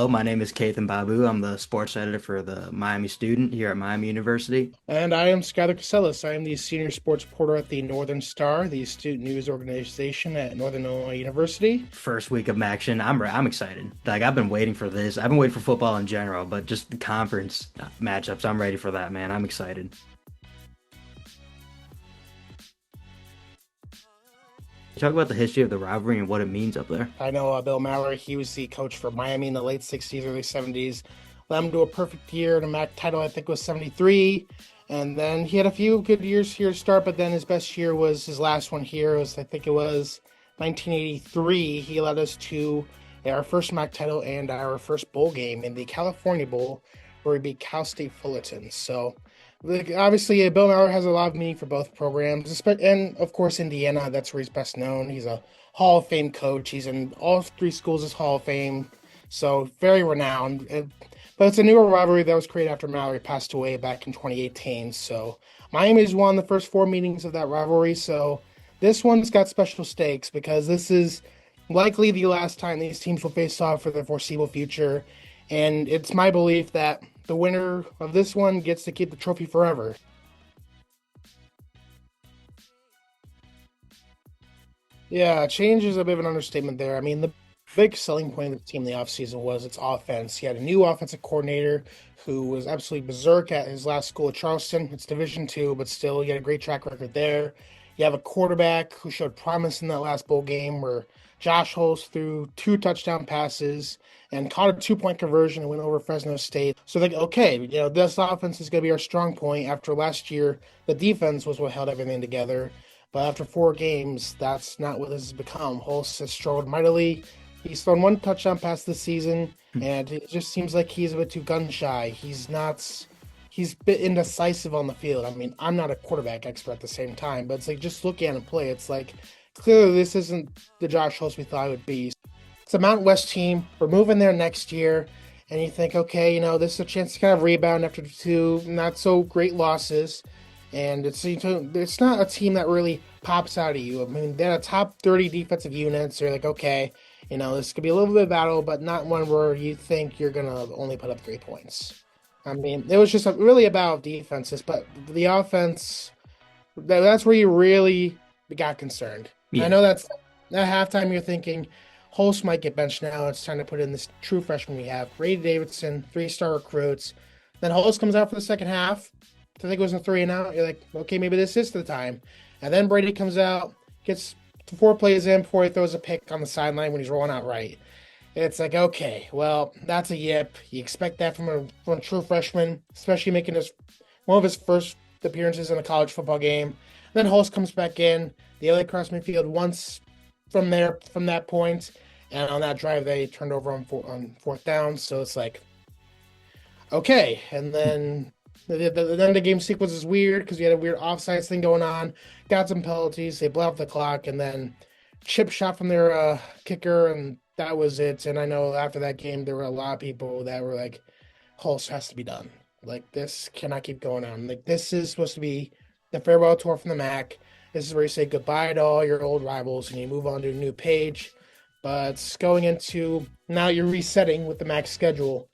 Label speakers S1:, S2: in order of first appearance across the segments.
S1: Hello, my name is Kathan Babu. I'm the sports editor for the Miami Student here at Miami University.
S2: And I am Skyler Kisellus. I am the senior sports reporter at the Northern Star, the student news organization at Northern Illinois University.
S1: First week of action. I'm excited. Like I've been waiting for this. I've been waiting for football in general, but just the conference matchups. I'm ready for that, man. I'm excited. Talk about the history of the rivalry and what it means up there.
S2: I know Bill Mallory, he was the coach for Miami in the late 60s, early 70s. Led him to a perfect year and a MAC title, I think, was 73. And then he had a few good years here to start, but then his best year was his last one here. I think it was 1983. He led us to our first MAC title and our first bowl game in the California Bowl, where we beat Cal State Fullerton. So, obviously, Bill Mallory has a lot of meaning for both programs, and of course, Indiana. That's where he's best known. He's a Hall of Fame coach. He's in all three schools as Hall of Fame, so very renowned. But it's a newer rivalry that was created after Mallory passed away back in 2018. So Miami's won the first four meetings of that rivalry. So this one's got special stakes because this is likely the last time these teams will face off for the foreseeable future. And it's my belief that the winner of this one gets to keep the trophy forever. Yeah, change is a bit of an understatement there. I mean, the big selling point of the team in the offseason was its offense. He had a new offensive coordinator who was absolutely berserk at his last school at Charleston. It's Division II, but still, he had a great track record there. You have a quarterback who showed promise in that last bowl game where Josh Holmes threw two touchdown passes and caught a 2-point conversion and went over Fresno State. So, like, okay, this offense is going to be our strong point. After last year, the defense was what held everything together. But after four games, that's not what this has become. Holst has struggled mightily. He's thrown one touchdown pass this season, and it just seems like he's a bit too gun shy. He's a bit indecisive on the field. I mean, I'm not a quarterback expert at the same time, but it's like just look at him play. It's like clearly this isn't the Josh Holst we thought it would be. It's a Mountain West team. We're moving there next year, and you think, okay, this is a chance to kind of rebound after two not so great losses. And it's not a team that really pops out at you. I mean, they're a top 30 defensive units. You're like, okay, this could be a little bit of battle, but not one where you think you're going to only put up 3 points. I mean, it was just really about defenses, but the offense, that's where you really got concerned. I
S1: Yeah.
S2: know that's at halftime you're thinking, Holst might get benched now. It's time to put in this true freshman we have. Brady Davidson, 3-star recruits. Then Holst comes out for the second half. I think it was a 3-and-out. You're like, okay, maybe this is the time. And then Brady comes out, gets 4 plays in before he throws a pick on the sideline when he's rolling out right. It's like, okay, well, that's a yip. You expect that from a true freshman, especially making one of his first appearances in a college football game. Then Holst comes back in. The LA cross midfield once from that point, and on that drive they turned over on fourth down. So it's like, okay, and then the end of game sequence is weird because you had a weird offsides thing going on. Got some penalties. They blew up the clock, and then chip shot from their kicker, and that was it. And I know after that game, there were a lot of people that were like, Holst has to be done. Like, this cannot keep going on. Like, this is supposed to be the farewell tour from the MAC. This is where you say goodbye to all your old rivals and you move on to a new page. But going into now you're resetting with the MAC schedule.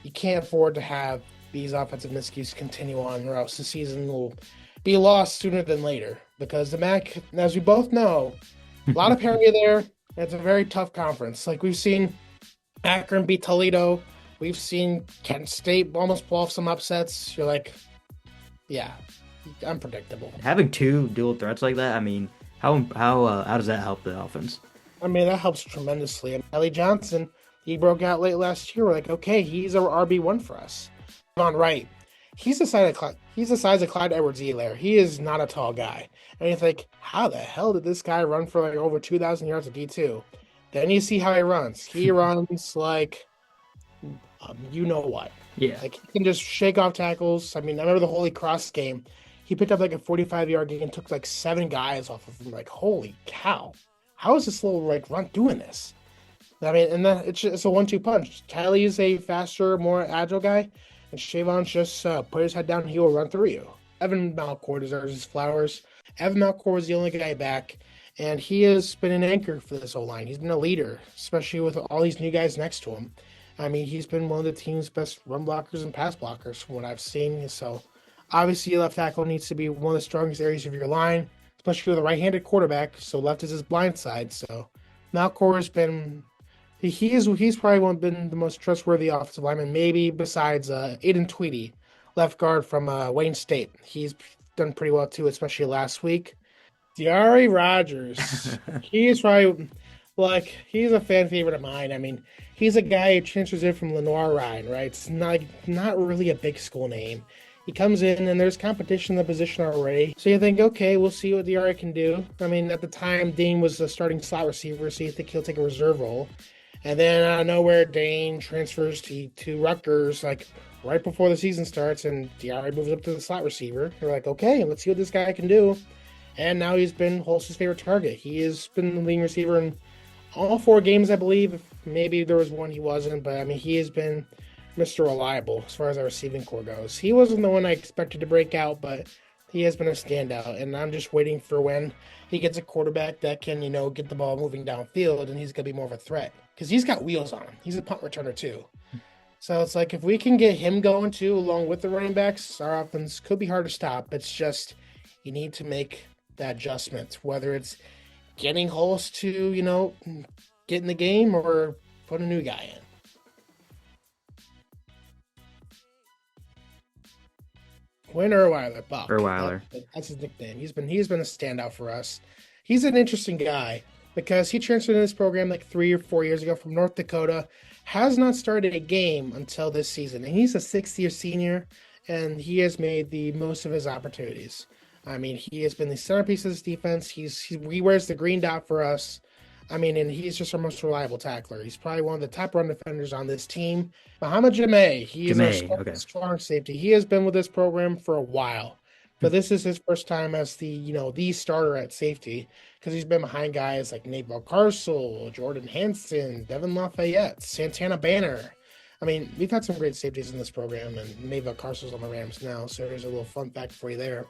S2: You can't afford to have these offensive miscues continue on, or else the season will be lost sooner than later. Because the MAC, as we both know, a lot of parity there. It's a very tough conference. Like we've seen Akron beat Toledo. We've seen Kent State almost pull off some upsets. You're like, yeah, unpredictable.
S1: Having two dual threats like that, I mean, how does that help the offense?
S2: I mean, that helps tremendously. And Ellie Johnson, he broke out late last year. We're like, okay, he's our RB1 for us. On right, he's the size of Clyde Edwards-Helaire. He is not a tall guy. And you think, how the hell did this guy run for like over 2,000 yards of D2? Then you see how he runs. He runs like, you know what.
S1: Yeah.
S2: Like, he can just shake off tackles. I mean, I remember the Holy Cross game. He picked up like a 45-yard gain and took like 7 guys off of him. Like, holy cow. How is this little like runt doing this? I mean, and then it's a 1-2 punch. Tylee is a faster, more agile guy. And Shavon's just put his head down and he will run through you. Evan Malcore deserves his flowers. Evan Malcore was the only guy back, and he has been an anchor for this O-line. He's been a leader, especially with all these new guys next to him. I mean, he's been one of the team's best run blockers and pass blockers from what I've seen. So obviously, left tackle needs to be one of the strongest areas of your line, especially with a right-handed quarterback. So left is his blind side. So Malcor has been he's probably been the most trustworthy offensive lineman, maybe besides Aiden Tweedy, left guard from Wayne State. He's done pretty well too, especially last week. Diari Rogers, he's probably he's a fan favorite of mine. I mean, he's a guy who transfers in from Lenoir Rhine, right? It's not really a big school name. He comes in and there's competition in the position already. So you think, okay, we'll see what Diari can do. I mean, at the time, Dean was the starting slot receiver, so you think he'll take a reserve role. And then out of nowhere, Dane transfers to Rutgers like right before the season starts, and Diari moves up to the slot receiver. They're like, okay, let's see what this guy can do. And now he's been Holst's favorite target. He has been the leading receiver in all 4 games, I believe. Maybe there was one he wasn't, but I mean, he has been Mr. Reliable as far as our receiving core goes. He wasn't the one I expected to break out, but he has been a standout. And I'm just waiting for when he gets a quarterback that can, get the ball moving downfield, and he's going to be more of a threat because he's got wheels on him. He's a punt returner too. So it's like if we can get him going too, along with the running backs, our offense could be hard to stop. It's just you need to make that adjustment, whether it's getting Holst to, get in the game or put a new guy in. Win Erweiler, Buck.
S1: Erweiler.
S2: That's his nickname. He's been a standout for us. He's an interesting guy because he transferred in this program like 3 or 4 years ago from North Dakota. Has not started a game until this season, and he's a 6th-year senior, and he has made the most of his opportunities. I mean, he has been the centerpiece of this defense. He wears the green dot for us. I mean, and he's just our most reliable tackler. He's probably one of the top run defenders on this team. Muhammad Jameh, he is our strong safety. He has been with this program for a while, but this is his first time as the starter at safety because he's been behind guys like Nate Valcarcel, Jordan Hanson, Devin Lafayette, Santana Banner. I mean, we've had some great safeties in this program, and Nate Valcarcel's on the Rams now, so there's a little fun fact for you there.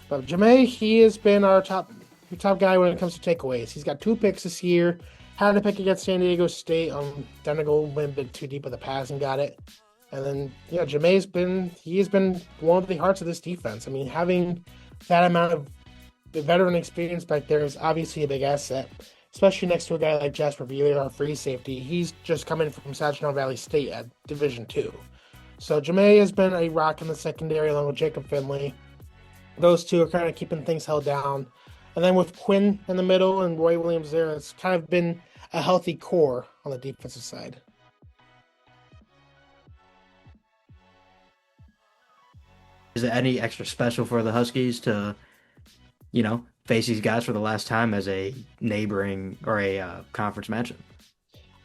S2: But Jameh, he has been our top guy when it comes to takeaways. He's got 2 picks this year. Had a pick against San Diego State. Denigal went a bit too deep with the pass and got it. And then, Jameh's been one of the hearts of this defense. I mean, having that amount of veteran experience back there is obviously a big asset, especially next to a guy like Jasper Beeler, our free safety. He's just coming from Saginaw Valley State at Division II. So Jameh has been a rock in the secondary along with Jacob Finley. Those two are kind of keeping things held down. And then with Quinn in the middle and Roy Williams there, it's kind of been a healthy core on the defensive side.
S1: Is there any extra special for the Huskies to, face these guys for the last time as a neighboring or a conference matchup?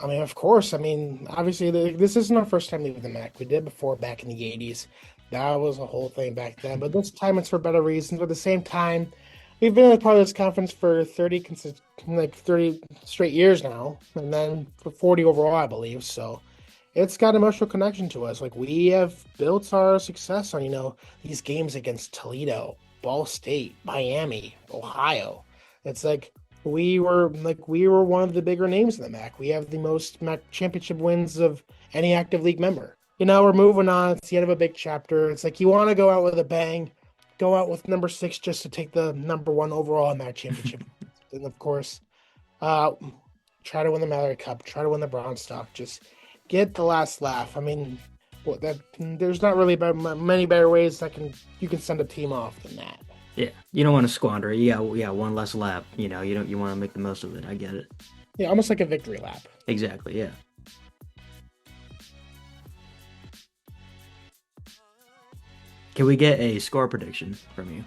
S2: I mean, of course. I mean, obviously, this isn't our first time leaving the MAC. We did before back in the 80s. That was a whole thing back then. But this time it's for better reasons. But at the same time, we've been a part of this conference for 30 straight years now, and then for 40 overall, I believe. So it's got emotional connection to us. Like, we have built our success on, these games against Toledo, Ball State, Miami, Ohio. It's like we were one of the bigger names in the MAC. We have the most MAC championship wins of any active league member. We're moving on. It's the end of a big chapter. It's like you want to go out with a bang. Go out with number 6 just to take the number 1 overall in that championship. And of course, try to win the Mallory Cup, try to win the Bronze Stock, just get the last laugh. I mean, there's not really many better ways you can send a team off than that.
S1: Yeah, you don't want to squander it. Yeah, one less lap. You want to make the most of it. I get it.
S2: Yeah, almost like a victory lap.
S1: Exactly. Yeah. Can we get a score prediction from you?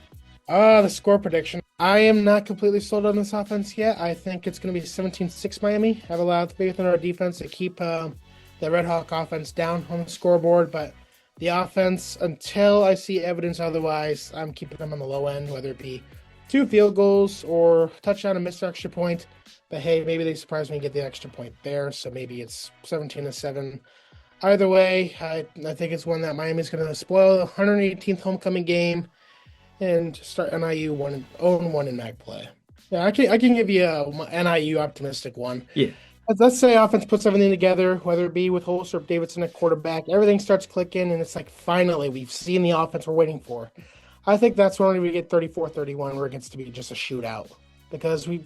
S2: The score prediction. I am not completely sold on this offense yet. I think it's going to be 17-6 Miami. I have a lot of faith in our defense to keep the Red Hawk offense down on the scoreboard, but the offense, until I see evidence otherwise, I'm keeping them on the low end, whether it be 2 field goals or touchdown and missed extra point. But hey, maybe they surprise me and get the extra point there, so maybe it's 17-7. Either way, I think it's one that Miami's going to spoil the 118th homecoming game and start NIU 0-1 in MAC play. Yeah, I can give you a NIU optimistic one.
S1: Yeah.
S2: let's say offense puts everything together, whether it be with Holst or Davidson at quarterback, everything starts clicking, and it's like finally we've seen the offense we're waiting for. I think that's when we get 34-31, where it gets to be just a shootout. Because we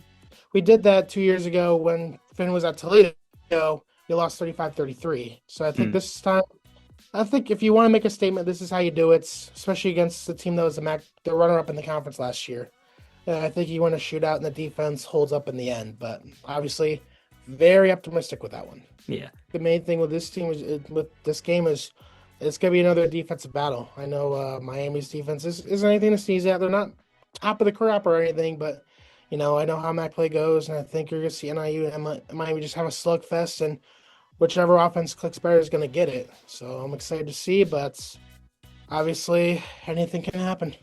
S2: did that 2 years ago when Finn was at Toledo. We lost 35-33. So I think
S1: Hmm.
S2: this time, I think if you want to make a statement, this is how you do it, especially against the team that was the runner-up in the conference last year. I think you want to shoot out and the defense holds up in the end, but obviously very optimistic with that one.
S1: Yeah.
S2: The main thing with this team is with this game is it's gonna be another defensive battle. I know Miami's defense isn't anything to sneeze at. They're not top of the crop or anything, but I know how MAC play goes, and I think you're gonna see NIU and Miami just have a slugfest, and whichever offense clicks better is gonna get it. So I'm excited to see, but obviously anything can happen.